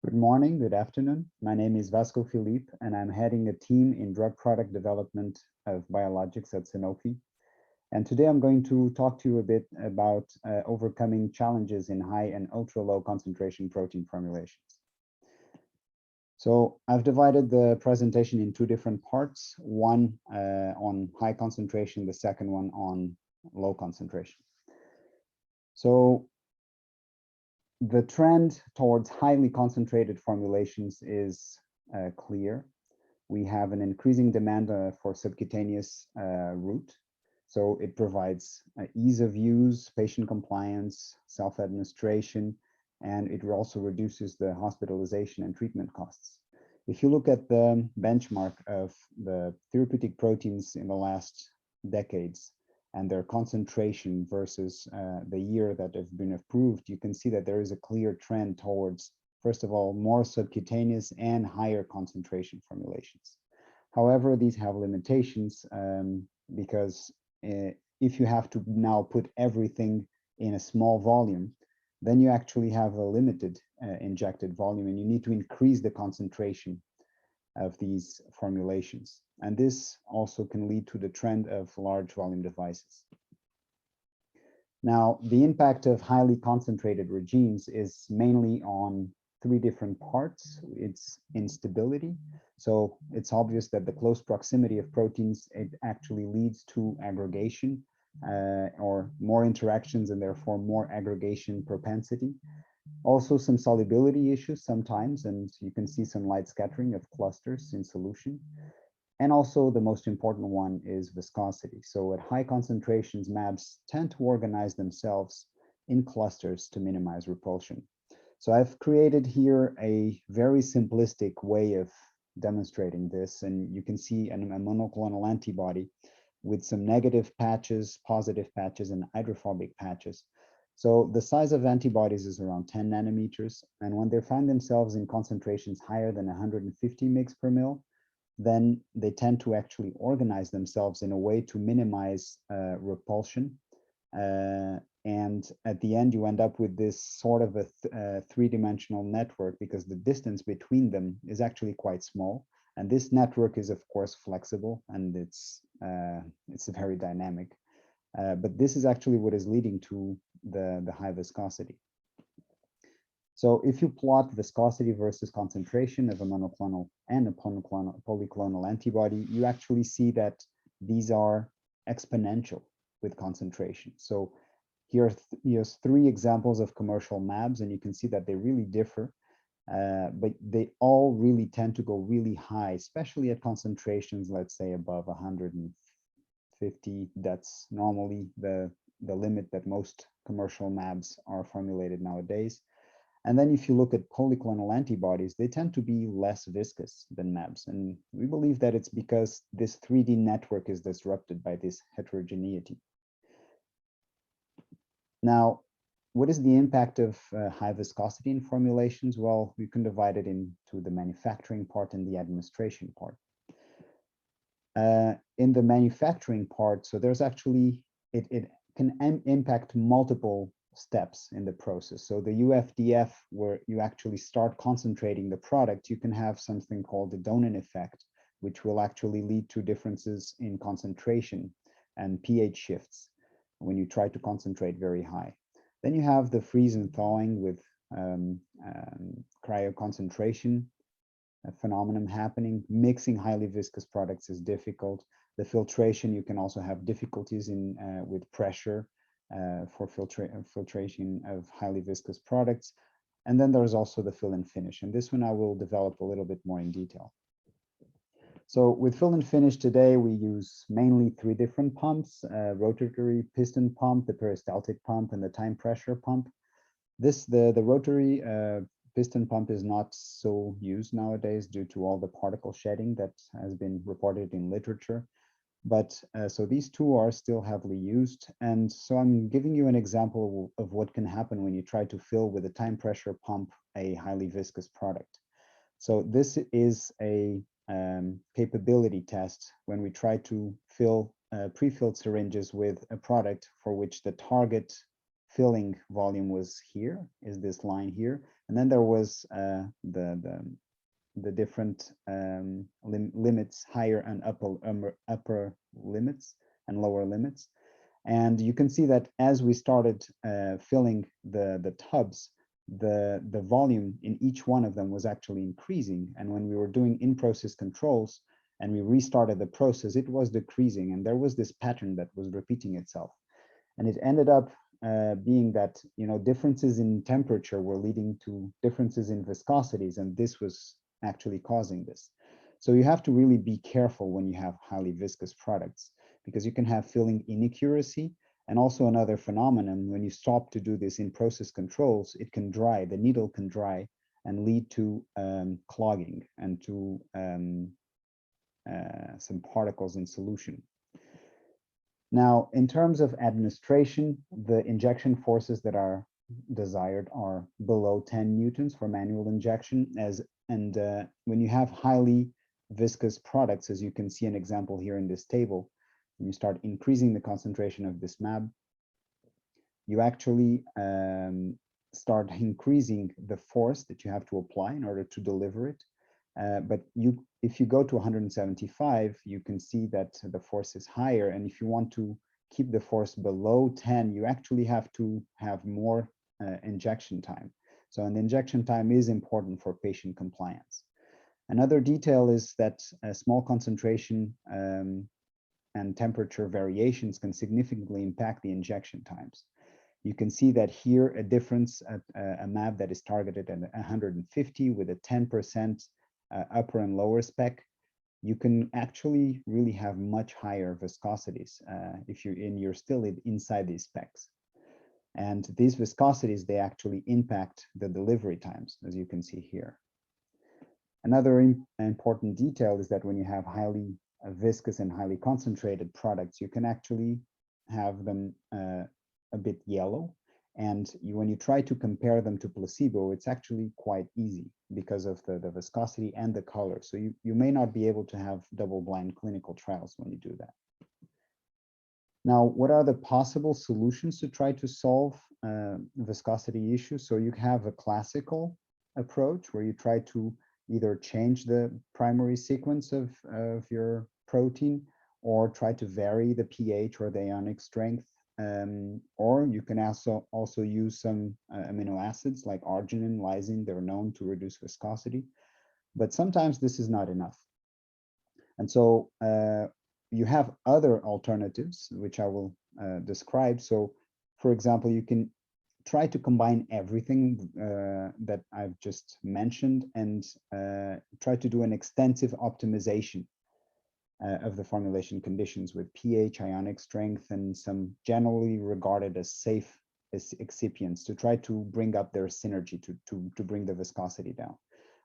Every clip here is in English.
Good morning, good afternoon. My name is Vasco Filipe, and I'm heading a team in drug product development of biologics at Sanofi. And today I'm going to talk to you a bit about overcoming challenges in high and ultra low concentration protein formulations. So I've divided the presentation in two different parts, one on high concentration, the second one on low concentration. So the trend towards highly concentrated formulations is clear. We have an increasing demand for subcutaneous route. So it provides ease of use, patient compliance, self-administration, and it also reduces the hospitalization and treatment costs. If you look at the benchmark of the therapeutic proteins in the last decades, and their concentration versus the year that have been approved, you can see that there is a clear trend towards, first of all, more subcutaneous and higher concentration formulations. However, these have limitations because if you have to now put everything in a small volume, then you actually have a limited injected volume and you need to increase the concentration of these formulations. And this also can lead to the trend of large volume devices. Now, the impact of highly concentrated regimes is mainly on three different parts. It's instability. So it's obvious that the close proximity of proteins, it actually leads to aggregation or more interactions and therefore more aggregation propensity. Also some solubility issues sometimes, and you can see some light scattering of clusters in solution. And also the most important one is viscosity. So at high concentrations, MABs tend to organize themselves in clusters to minimize repulsion. So I've created here a very simplistic way of demonstrating this, and you can see a monoclonal antibody with some negative patches, positive patches, and hydrophobic patches. So the size of antibodies is around 10 nanometers, and when they find themselves in concentrations higher than 150 mg per mil, then they tend to actually organize themselves in a way to minimize repulsion. And at the end, you end up with this sort of a three-dimensional network because the distance between them is actually quite small. And this network is, of course, flexible and it's very dynamic. But this is actually what is leading to the high viscosity. So if you plot viscosity versus concentration of a monoclonal and a polyclonal antibody, you actually see that these are exponential with concentration. So here's three examples of commercial MABs, and you can see that they really differ, but they all really tend to go really high, especially at concentrations, let's say above 150. That's normally the limit that most commercial MABs are formulated nowadays. And then if you look at polyclonal antibodies, they tend to be less viscous than MABs. And we believe that it's because this 3D network is disrupted by this heterogeneity. Now, what is the impact of high viscosity in formulations? Well, we can divide it into the manufacturing part and the administration part. In the manufacturing part, so there's actually, it can impact multiple steps in the process. So the UFDF, where you actually start concentrating the product, you can have something called the Donin effect, which will actually lead to differences in concentration and pH shifts when you try to concentrate very high. Then you have the freeze and thawing with cryoconcentration phenomenon happening. Mixing highly viscous products is difficult. The filtration, you can also have difficulties in with pressure for filtration of highly viscous products. And then there's also the fill and finish. And this one I will develop a little bit more in detail. So with fill and finish today, we use mainly three different pumps, rotary piston pump, the peristaltic pump, and the time pressure pump. The rotary piston pump is not so used nowadays due to all the particle shedding that has been reported in literature. But so these two are still heavily used. And so I'm giving you an example of what can happen when you try to fill with a time pressure pump a highly viscous product. So this is a capability test when we try to fill pre-filled syringes with a product for which the target filling volume was here, is this line here, And then there was the different limits, higher and upper limits and lower limits. And you can see that as we started filling the tubs, the volume in each one of them was actually increasing. And when we were doing in-process controls and we restarted the process, it was decreasing. And there was this pattern that was repeating itself. And it ended up being that, you know, differences in temperature were leading to differences in viscosities, and this was actually causing this. So you have to really be careful when you have highly viscous products, because you can have filling inaccuracy. And also another phenomenon, when you stop to do this in process controls, it can dry, the needle can dry and lead to clogging and to some particles in solution. Now, in terms of administration, the injection forces that are desired are below 10 newtons for manual injection. When you have highly viscous products, as you can see an example here in this table, when you start increasing the concentration of this MAB, you actually start increasing the force that you have to apply in order to deliver it. But if you go to 175, you can see that the force is higher. And if you want to keep the force below 10, you actually have to have more injection time. So an injection time is important for patient compliance. Another detail is that a small concentration and temperature variations can significantly impact the injection times. You can see that here a difference at a MAB that is targeted at 150 with a 10% upper and lower spec, you can actually really have much higher viscosities if you're still inside these specs. And these viscosities, they actually impact the delivery times, as you can see here. Another important detail is that when you have highly viscous and highly concentrated products, you can actually have them a bit yellow. And when you try to compare them to placebo, it's actually quite easy because of the viscosity and the color. So you may not be able to have double-blind clinical trials when you do that. Now, what are the possible solutions to try to solve viscosity issues? So you have a classical approach where you try to either change the primary sequence of your protein or try to vary the pH or the ionic strength. Or you can also use some amino acids like arginine, lysine. They're known to reduce viscosity, but sometimes this is not enough. And so you have other alternatives, which I will describe. So, for example, you can try to combine everything that I've just mentioned and try to do an extensive optimization of the formulation conditions with pH, ionic strength, and some generally regarded as safe excipients to try to bring up their synergy to bring the viscosity down.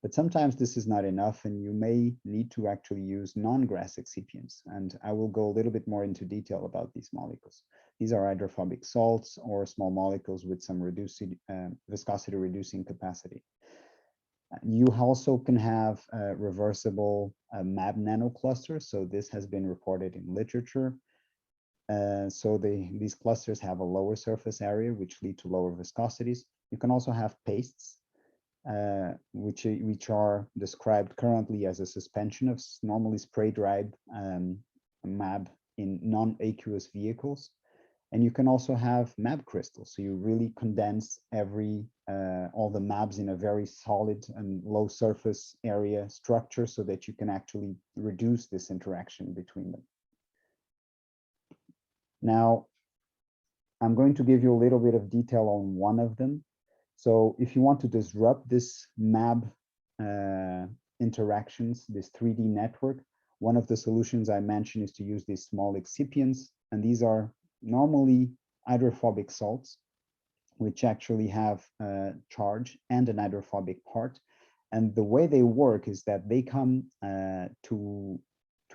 But sometimes this is not enough, and you may need to actually use non-GRAS excipients. And I will go a little bit more into detail about these molecules. These are hydrophobic salts or small molecules with some viscosity reducing capacity. You also can have reversible MAB nanoclusters. So this has been reported in literature. These clusters have a lower surface area, which lead to lower viscosities. You can also have pastes, which are described currently as a suspension of normally spray-dried MAB in non-aqueous vehicles. And you can also have MAB crystals. So you really condense all the MABs in a very solid and low surface area structure so that you can actually reduce this interaction between them. Now, I'm going to give you a little bit of detail on one of them. So if you want to disrupt this MAB interactions, this 3D network, one of the solutions I mentioned is to use these small excipients. And these are normally hydrophobic salts, which actually have charge and an hydrophobic part. And the way they work is that they come to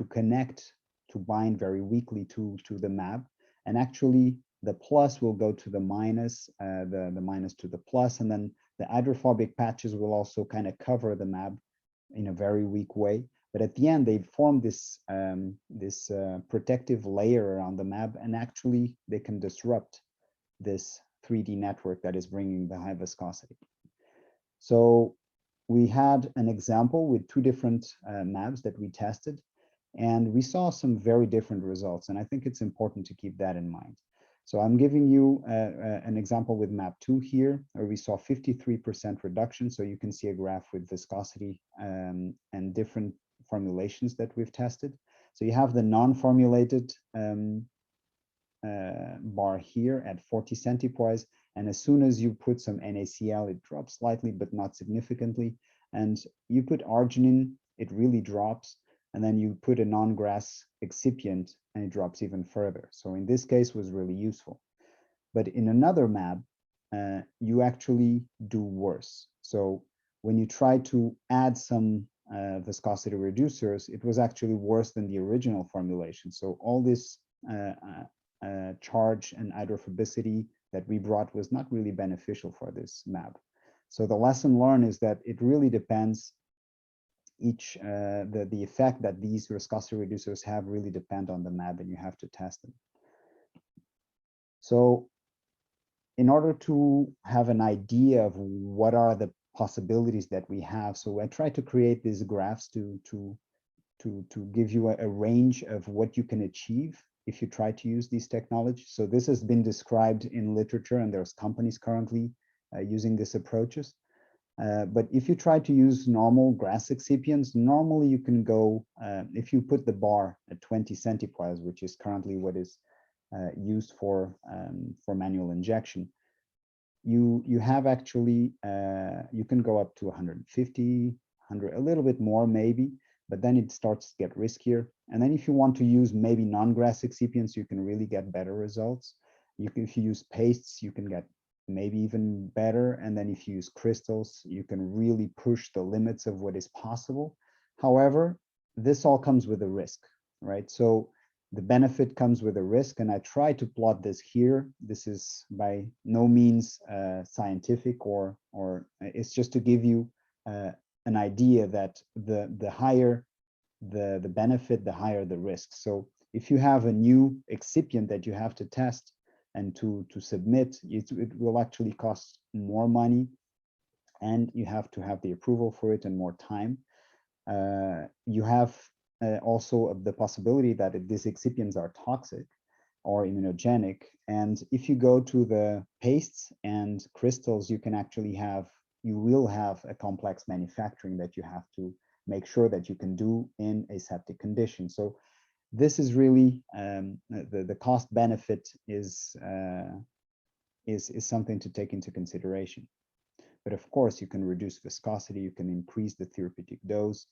connect, to bind very weakly to the MAB. And actually, the plus will go to the minus, the minus to the plus, and then the hydrophobic patches will also kind of cover the MAB in a very weak way. But at the end, they form this protective layer around the MAB, and actually they can disrupt this 3D network that is bringing the high viscosity. So we had an example with two different MABs that we tested, and we saw some very different results. And I think it's important to keep that in mind. So I'm giving you an example with MAP2 here, where we saw 53% reduction. So you can see a graph with viscosity and different formulations that we've tested. So you have the non-formulated bar here at 40 centipoise. And as soon as you put some NaCl, it drops slightly, but not significantly. And you put arginine, it really drops. And then you put a non-GRAS excipient and it drops even further. So in this case was really useful. But in another MAB, you actually do worse. So when you try to add some viscosity reducers, it was actually worse than the original formulation. So all this charge and hydrophobicity that we brought was not really beneficial for this MAB. So the lesson learned is that it really depends the effect that these viscosity reducers have really depend on the MAB, and you have to test them. So in order to have an idea of what are the possibilities that we have, so I try to create these graphs to give you a range of what you can achieve if you try to use these technologies. So this has been described in literature, and there's companies currently using these approaches. But if you try to use normal GRAS excipients, normally you can go, if you put the bar at 20 centipoise, which is currently what is used for manual injection, you have actually, you can go up to 150, 100, a little bit more maybe, but then it starts to get riskier. And then if you want to use maybe non-GRAS excipients, you can really get better results. If you use pastes, you can get maybe even better. And then if you use crystals, you can really push the limits of what is possible. However, this all comes with a risk, right? So the benefit comes with a risk, and I try to plot this here. This is by no means scientific, or it's just to give you an idea that the higher the benefit, the higher the risk. So if you have a new excipient that you have to test and to submit, it will actually cost more money, and you have to have the approval for it and more time. You have also the possibility that these excipients are toxic or immunogenic. And if you go to the pastes and crystals, you will have a complex manufacturing that you have to make sure that you can do in aseptic condition. So this is really the cost benefit is something to take into consideration. But of course, you can reduce viscosity, you can increase the therapeutic dose.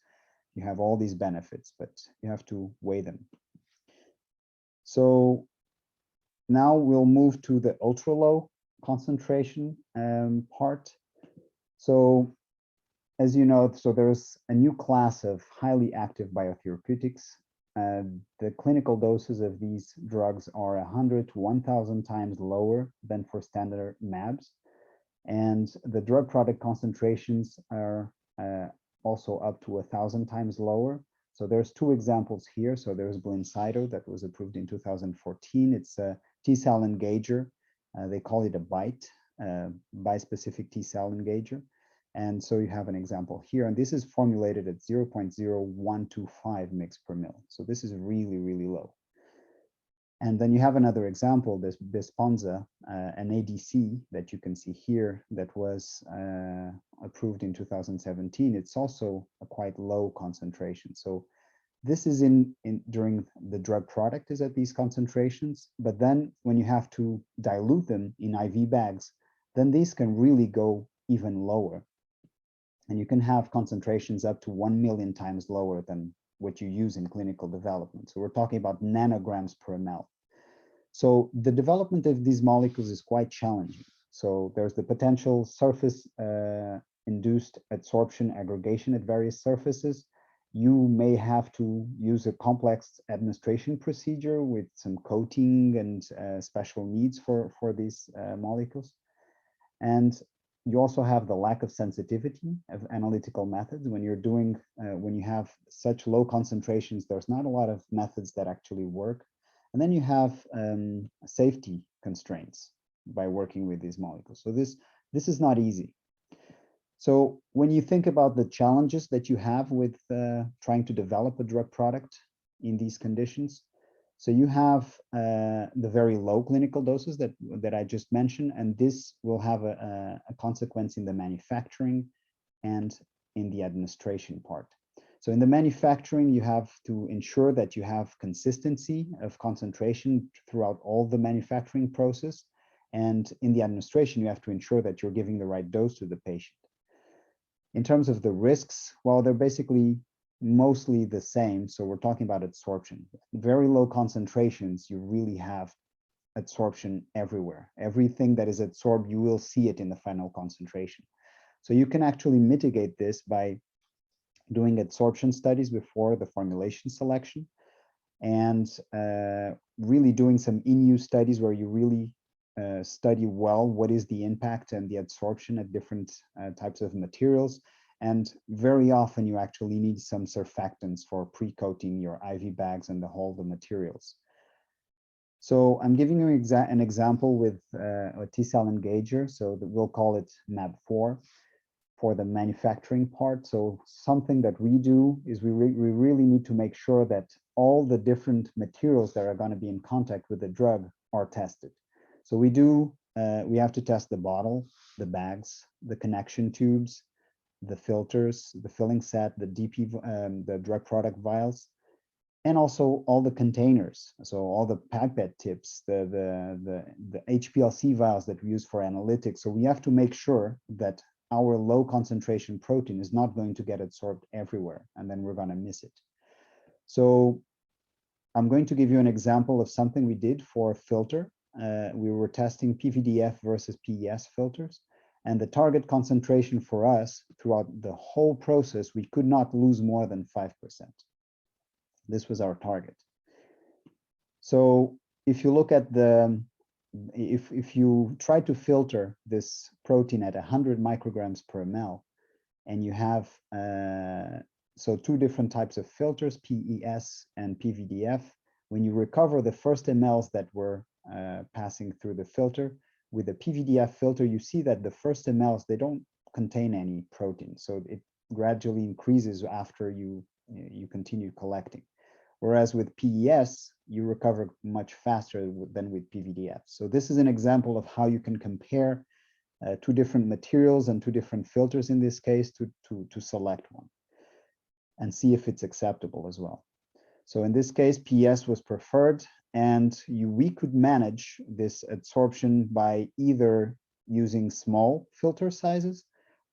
You have all these benefits, but you have to weigh them. So now we'll move to the ultra low concentration part. So as you know, so there's a new class of highly active biotherapeutics. The clinical doses of these drugs are 100 to 1,000 times lower than for standard MABs. And the drug product concentrations are also up to 1,000 times lower. So there's two examples here. So there's Blincyto that was approved in 2014. It's a T-cell engager. They call it a BiTE, bispecific T-cell engager. And so you have an example here, and this is formulated at 0.0125 mg per mil. So this is really, really low. And then you have another example, this Besponsa, an ADC that you can see here that was approved in 2017. It's also a quite low concentration. So this is during the drug product is at these concentrations, but then when you have to dilute them in IV bags, then these can really go even lower. And you can have concentrations up to 1 million times lower than what you use in clinical development. So we're talking about nanograms per ml. So the development of these molecules is quite challenging. So there's the potential surface induced adsorption aggregation at various surfaces. You may have to use a complex administration procedure with some coating and special needs for these molecules. And you also have the lack of sensitivity of analytical methods. When you're doing, when you have such low concentrations, there's not a lot of methods that actually work. And then you have safety constraints by working with these molecules. So this is not easy. So when you think about the challenges that you have with trying to develop a drug product in these conditions, so you have the very low clinical doses that I just mentioned, and this will have a consequence in the manufacturing and in the administration part. So in the manufacturing, you have to ensure that you have consistency of concentration throughout all the manufacturing process. And in the administration, you have to ensure that you're giving the right dose to the patient. In terms of the risks, well, they're basically mostly the same. So we're talking about absorption. Very low concentrations, you really have absorption everywhere. Everything that is absorbed, you will see it in the final concentration. So you can actually mitigate this by doing absorption studies before the formulation selection, and really doing some in-use studies where you really study well what is the impact and the absorption at different types of materials. And very often you actually need some surfactants for pre-coating your IV bags and the materials. So I'm giving you an example with a T-cell engager, so we'll call it MAB4 for the manufacturing part. So something that we do is we really need to make sure that all the different materials that are going to be in contact with the drug are tested. So we have to test the bottle, the bags, the connection tubes, the filters, the filling set, the the drug product vials, and also all the containers. So all the pipette tips, the HPLC vials that we use for analytics. So we have to make sure that our low concentration protein is not going to get absorbed everywhere, and then we're going to miss it. So I'm going to give you an example of something we did for a filter. We were testing PVDF versus PES filters, and the target concentration for us throughout the whole process, we could not lose more than 5%. This was our target. So if you look at if you try to filter this protein at 100 micrograms per ml, and you have so two different types of filters, PES and PVDF, when you recover the first mLs that were passing through the filter, with the PVDF filter, you see that the first mLs, they don't contain any protein. So it gradually increases after you continue collecting. Whereas with PES, you recover much faster than with PVDF. So this is an example of how you can compare two different materials and two different filters in this case to select one and see if it's acceptable as well. So in this case, PES was preferred, and we could manage this absorption by either using small filter sizes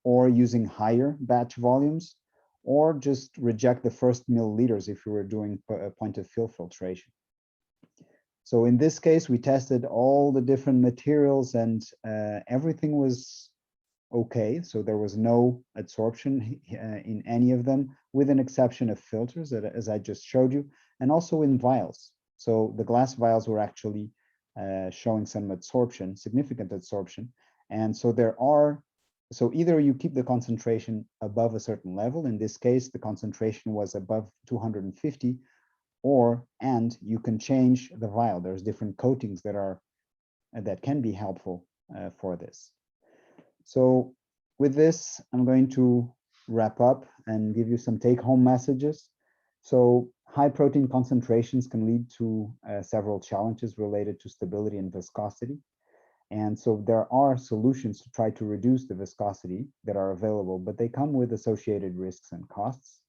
or using higher batch volumes, or just reject the first milliliters if we were doing point of fill filtration. So in this case, we tested all the different materials, and everything was okay. So there was no absorption in any of them, with an exception of filters, as I just showed you, and also in vials. So the glass vials were actually showing some absorption, significant absorption. And so so either you keep the concentration above a certain level, in this case, the concentration was above 250, and you can change the vial. There's different coatings that can be helpful for this. So with this, I'm going to wrap up and give you some take-home messages. So high protein concentrations can lead to several challenges related to stability and viscosity. And so there are solutions to try to reduce the viscosity that are available, but they come with associated risks and costs.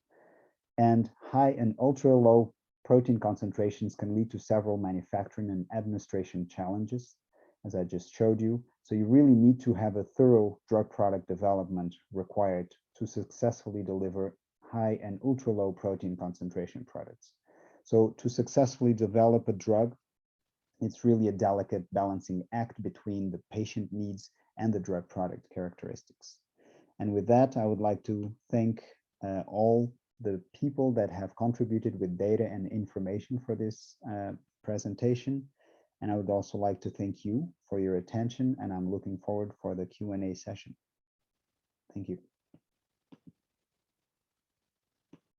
And high and ultra low protein concentrations can lead to several manufacturing and administration challenges, as I just showed you. So you really need to have a thorough drug product development required to successfully deliver high and ultra low protein concentration products. So to successfully develop a drug, it's really a delicate balancing act between the patient needs and the drug product characteristics. And with that, I would like to thank all the people that have contributed with data and information for this presentation. And I would also like to thank you for your attention, and I'm looking forward for the Q&A session. Thank you.